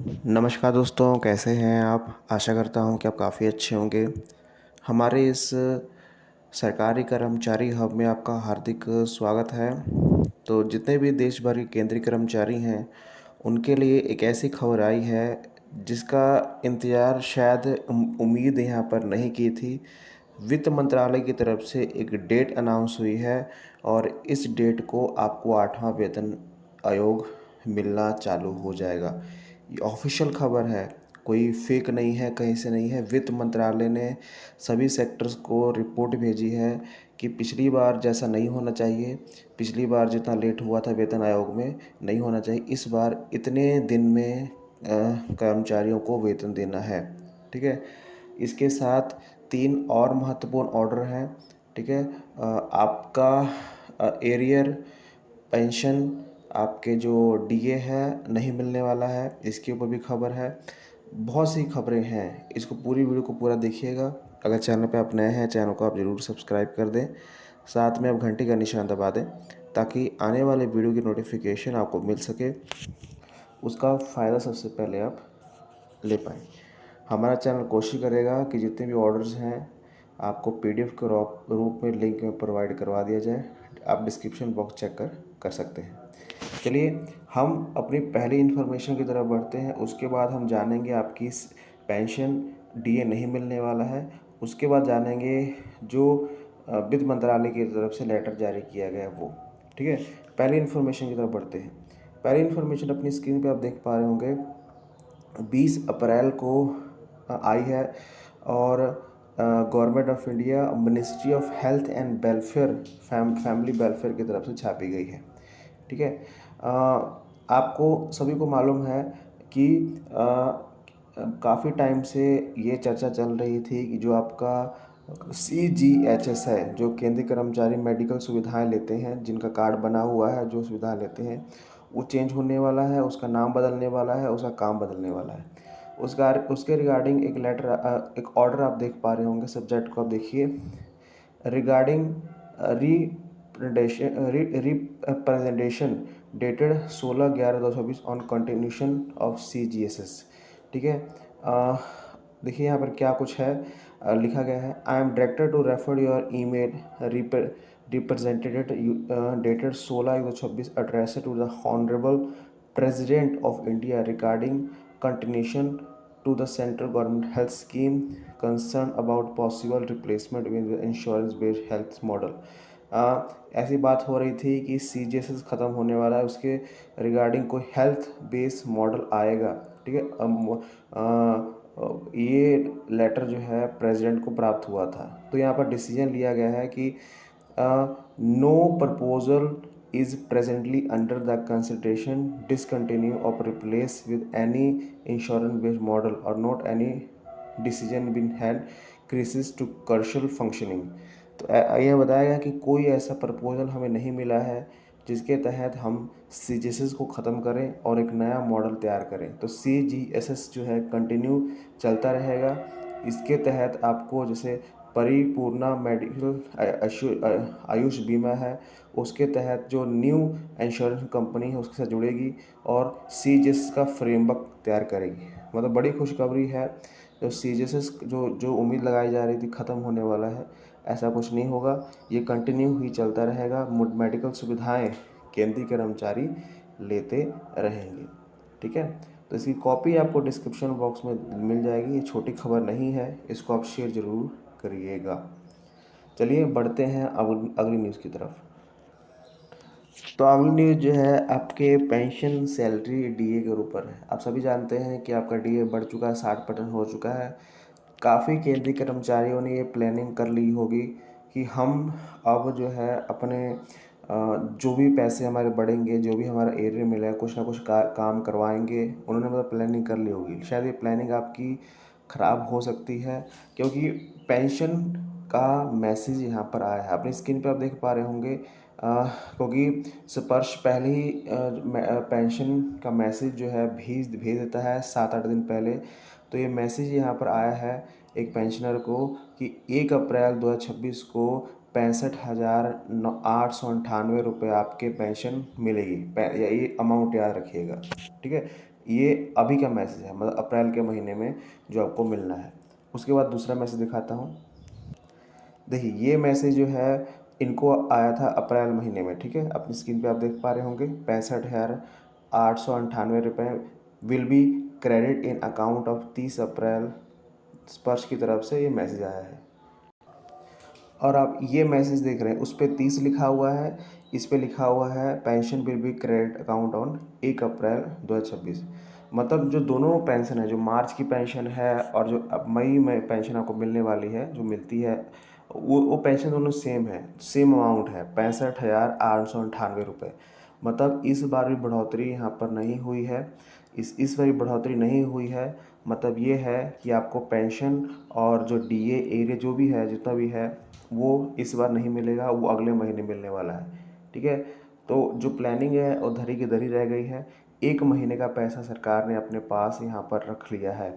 नमस्कार दोस्तों, कैसे हैं आप? आशा करता हूँ कि आप काफ़ी अच्छे होंगे। हमारे इस सरकारी कर्मचारी हब में आपका हार्दिक स्वागत है। तो जितने भी देश भर के केंद्रीय कर्मचारी हैं, उनके लिए एक ऐसी खबर आई है जिसका इंतज़ार शायद उम्मीद यहाँ पर नहीं की थी। वित्त मंत्रालय की तरफ से एक डेट अनाउंस हुई है और इस डेट को आपको 8वां वेतन आयोग मिलना चालू हो जाएगा। ये ऑफ़िशियल खबर है, कोई फेक नहीं है, कहीं से नहीं है। वित्त मंत्रालय ने सभी सेक्टर्स को रिपोर्ट भेजी है कि पिछली बार जैसा नहीं होना चाहिए, पिछली बार जितना लेट हुआ था वेतन आयोग में, नहीं होना चाहिए। इस बार इतने दिन में कर्मचारियों को वेतन देना है, ठीक है? इसके साथ 3 और महत्वपूर्ण ऑर्डर हैं, ठीक है? आपका एरियर पेंशन, आपके जो डीए है नहीं मिलने वाला है, इसके ऊपर भी खबर है। बहुत सी खबरें हैं, इसको पूरी वीडियो को पूरा देखिएगा। अगर चैनल पे आप नए हैं, चैनल को आप ज़रूर सब्सक्राइब कर दें। साथ में आप घंटी का निशान दबा दें ताकि आने वाले वीडियो की नोटिफिकेशन आपको मिल सके, उसका फ़ायदा सबसे पहले आप ले पाएँ। हमारा चैनल कोशिश करेगा कि जितने भी ऑर्डर्स हैं आपको पीडीएफ के रूप में लिंक में प्रोवाइड करवा दिया जाए। आप डिस्क्रिप्शन बॉक्स चेक कर सकते हैं। चलिए हम अपनी पहली इन्फॉर्मेशन की तरफ बढ़ते हैं। उसके बाद हम जानेंगे आपकी पेंशन डीए नहीं मिलने वाला है। उसके बाद जानेंगे जो वित्त मंत्रालय की तरफ से लेटर जारी किया गया है वो, ठीक है। पहली इन्फॉर्मेशन की तरफ बढ़ते हैं। पहली इन्फॉर्मेशन अपनी स्क्रीन पे आप देख पा रहे होंगे, 20 अप्रैल को आई है और government of India, ministry of health and welfare, family welfare की तरफ से छापी गई है, ठीक है। आपको सभी को मालूम है कि काफ़ी टाइम से ये चर्चा चल रही थी कि जो आपका CGHS है, जो केंद्रीय कर्मचारी मेडिकल सुविधाएं लेते हैं, जिनका कार्ड बना हुआ है, जो सुविधा लेते हैं, वो चेंज होने वाला है, उसका नाम बदलने वाला है, उसका काम बदलने वाला है। उसके रिगार्डिंग एक ऑर्डर आप देख पा रहे होंगे, सब्जेक्ट को आप देखिए। Regarding representation dated 16/11/2024 on continuation of CGSS, ठीक है। देखिए यहाँ पर क्या कुछ है, लिखा गया है। I am director to refer your email representative dated 16/1/26 address to the honourable president of India regarding continuation to the central government health scheme concerned about possible replacement with the insurance based health model। ऐसी बात हो रही थी कि CGSS ख़त्म होने वाला है, उसके रिगार्डिंग कोई हेल्थ बेस्ड मॉडल आएगा, ठीक है। ये लेटर जो है प्रेसिडेंट को प्राप्त हुआ था, तो यहाँ पर डिसीजन लिया गया है कि no proposal is presently under the consideration, discontinue or replace with any insurance based model or not any decision been had crisis to commercial functioning। तो यह बताया गया कि कोई ऐसा प्रपोजल हमें नहीं मिला है जिसके तहत हम CGSS को ख़त्म करें और एक नया मॉडल तैयार करें। तो CGSS जो है कंटिन्यू चलता रहेगा। इसके तहत आपको जैसे परिपूर्णा मेडिकल आयुष बीमा है, उसके तहत जो न्यू इंश्योरेंस कंपनी है उसके साथ जुड़ेगी और CGSS का फ्रेमवर्क तैयार करेगी। मतलब बड़ी खुशखबरी है। जो CGSS जो जो उम्मीद लगाई जा रही थी ख़त्म होने वाला है, ऐसा कुछ नहीं होगा, ये कंटिन्यू ही चलता रहेगा। मेडिकल सुविधाएं केंद्रीय कर्मचारी लेते रहेंगे, ठीक है। तो इसकी कॉपी आपको डिस्क्रिप्शन बॉक्स में मिल जाएगी। ये छोटी खबर नहीं है, इसको आप शेयर ज़रूर करिएगा। चलिए बढ़ते हैं अगली न्यूज़ की तरफ। तो अगली न्यूज़ जो है आपके पेंशन सैलरी डीए के ऊपर है। आप सभी जानते हैं कि आपका डीए बढ़ चुका है, 60% हो चुका है। काफ़ी केंद्रीय कर्मचारियों ने ये प्लानिंग कर ली होगी कि हम अब जो है अपने जो भी पैसे हमारे बढ़ेंगे, जो भी हमारा एरिया मिला है, कुछ ना कुछ काम करवाएंगे। उन्होंने मतलब प्लानिंग कर ली होगी। शायद ये प्लानिंग आपकी ख़राब हो सकती है, क्योंकि पेंशन का मैसेज यहाँ पर आया है। अपनी स्क्रीन पर आप देख पा रहे होंगे, क्योंकि स्पर्श पहले ही पेंशन का मैसेज जो है भेज देता है 7-8 दिन पहले। तो ये मैसेज यहाँ पर आया है एक पेंशनर को कि 1 अप्रैल 2026 को 65,898 रुपये आपके पेंशन मिलेगी। ये अमाउंट याद रखिएगा, ठीक है। ये अभी का मैसेज है, मतलब अप्रैल के महीने में जो आपको मिलना है। उसके बाद दूसरा मैसेज दिखाता हूँ। देखिए ये मैसेज जो है इनको आया था अप्रैल महीने में, ठीक है। अपनी स्क्रीन पे आप देख पा रहे होंगे 65,898 रुपये will be credit in account of 30 अप्रैल। स्पर्श की तरफ से ये मैसेज आया है और आप ये मैसेज देख रहे हैं, उस पर 30 लिखा हुआ है, इस पे लिखा हुआ है pension will be credit account on 1 अप्रैल 2026। मतलब जो दोनों पेंशन है, जो मार्च की पेंशन है और जो अब मई में पेंशन आपको मिलने वाली है, जो मिलती है, वो पेंशन दोनों सेम है, सेम अमाउंट है 65,898 रुपये। मतलब इस बार भी बढ़ोतरी यहाँ पर नहीं हुई है। इस बार भी बढ़ोतरी नहीं हुई है। मतलब ये है कि आपको पेंशन और जो डीए एरिया जो भी है, जितना भी है, वो इस बार नहीं मिलेगा, वो अगले महीने मिलने वाला है, ठीक है। तो जो प्लानिंग है वो धरी की धरी रह गई है। 1 महीने का पैसा सरकार ने अपने पास यहाँ पर रख लिया है।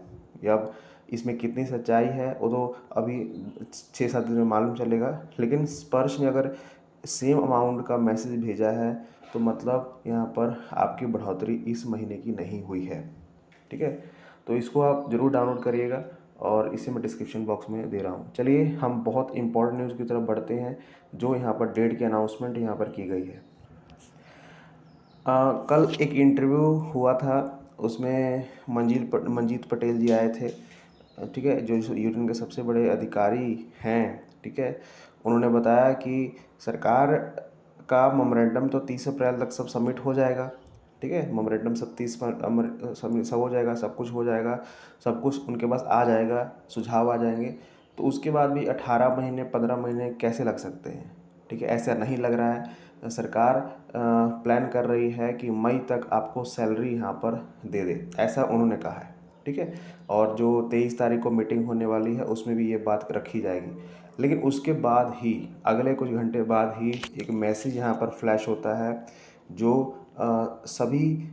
अब इसमें कितनी सच्चाई है वो तो अभी 6-7 दिन में मालूम चलेगा, लेकिन स्पर्श ने अगर सेम अमाउंट का मैसेज भेजा है तो मतलब यहाँ पर आपकी बढ़ोतरी इस महीने की नहीं हुई है, ठीक है। तो इसको आप ज़रूर डाउनलोड करिएगा और इसे मैं डिस्क्रिप्शन बॉक्स में दे रहा हूँ। चलिए हम बहुत इंपॉर्टेंट न्यूज़ की तरफ बढ़ते हैं, जो यहाँ पर डेट की अनाउंसमेंट यहाँ पर की गई है। कल एक इंटरव्यू हुआ था, उसमें मंजीत पटेल जी आए थे, ठीक है, जो यूनियन के सबसे बड़े अधिकारी हैं, ठीक है। उन्होंने बताया कि सरकार का मेमोरेंडम तो 30 अप्रैल तक सब सबमिट हो जाएगा, ठीक है। मेमोरेंडम सब 30 पर सब हो जाएगा, सब कुछ हो जाएगा, सब कुछ उनके पास आ जाएगा, सुझाव आ जाएंगे। तो उसके बाद भी 18 महीने 15 महीने कैसे लग सकते हैं, ठीक है। ऐसा नहीं लग रहा है। सरकार प्लान कर रही है कि मई तक आपको सैलरी यहाँ पर दे दे, ऐसा उन्होंने कहा है, ठीक है। और जो 23 तारीख को मीटिंग होने वाली है उसमें भी ये बात रखी जाएगी। लेकिन उसके बाद ही अगले कुछ घंटे बाद ही एक मैसेज यहाँ पर फ्लैश होता है, जो सभी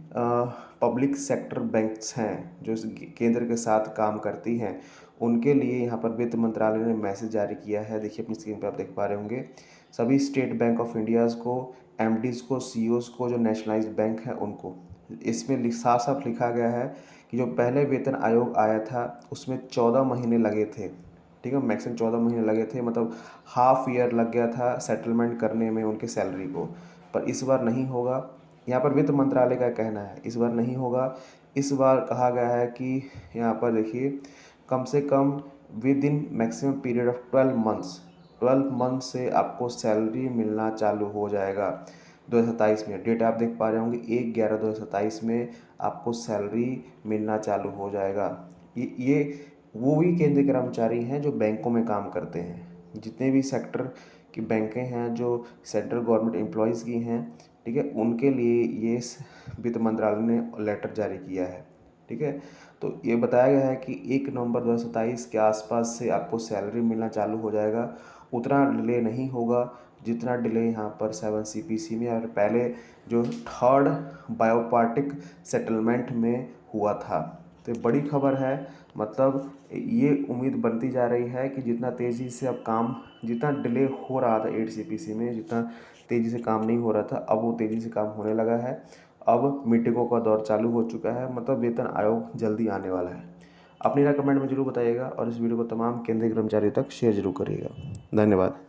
पब्लिक सेक्टर बैंक्स हैं जो केंद्र के साथ काम करती हैं, उनके लिए यहाँ पर वित्त मंत्रालय ने मैसेज जारी किया है। देखिए अपनी स्क्रीन पर आप देख पा रहे होंगे। सभी स्टेट बैंक ऑफ इंडियाज़ को, एमडीज़ को, सीईओज़ को, जो नेशनलाइज्ड बैंक है उनको, इसमें साफ साफ लिखा गया है कि जो पहले वेतन आयोग आया था उसमें 14 महीने लगे थे, ठीक है। मैक्सिमम 14 महीने लगे थे, मतलब हाफ ईयर लग गया था सेटलमेंट करने में उनके सैलरी को। पर इस बार नहीं होगा। यहाँ पर वित्त मंत्रालय का कहना है इस बार नहीं होगा। इस बार कहा गया है कि यहाँ पर देखिए, कम से come with in maximum period of 12 month से आपको सैलरी मिलना चालू हो जाएगा 2027 में। डेट आप देख पा रहे होंगे 1/11/2027 में आपको सैलरी मिलना चालू हो जाएगा। ये वो भी केंद्रीय कर्मचारी हैं जो बैंकों में काम करते हैं, जितने भी सेक्टर की बैंकें हैं जो सेंट्रल गवर्नमेंट एम्प्लॉयज़ की हैं, ठीक है, उनके लिए ये वित्त मंत्रालय ने लेटर जारी किया है, ठीक है। तो ये बताया गया है कि 1 नवंबर 2027 के आसपास से आपको सैलरी मिलना चालू हो जाएगा। उतना डिले नहीं होगा जितना डिले यहाँ पर 7 CPC में और पहले जो थर्ड बायोपार्टिक सेटलमेंट में हुआ था। तो बड़ी खबर है। मतलब ये उम्मीद बनती जा रही है कि जितना तेज़ी से अब काम, जितना डिले हो रहा था 8 CPC में, जितना तेज़ी से काम नहीं हो रहा था, अब वो तेज़ी से काम होने लगा है। अब मीटिंगों का दौर चालू हो चुका है, मतलब वेतन आयोग जल्दी आने वाला है। अपनी राय कमेंट में जरूर बताइएगा और इस वीडियो को तमाम केंद्रीय कर्मचारी तक शेयर जरूर करिएगा। धन्यवाद।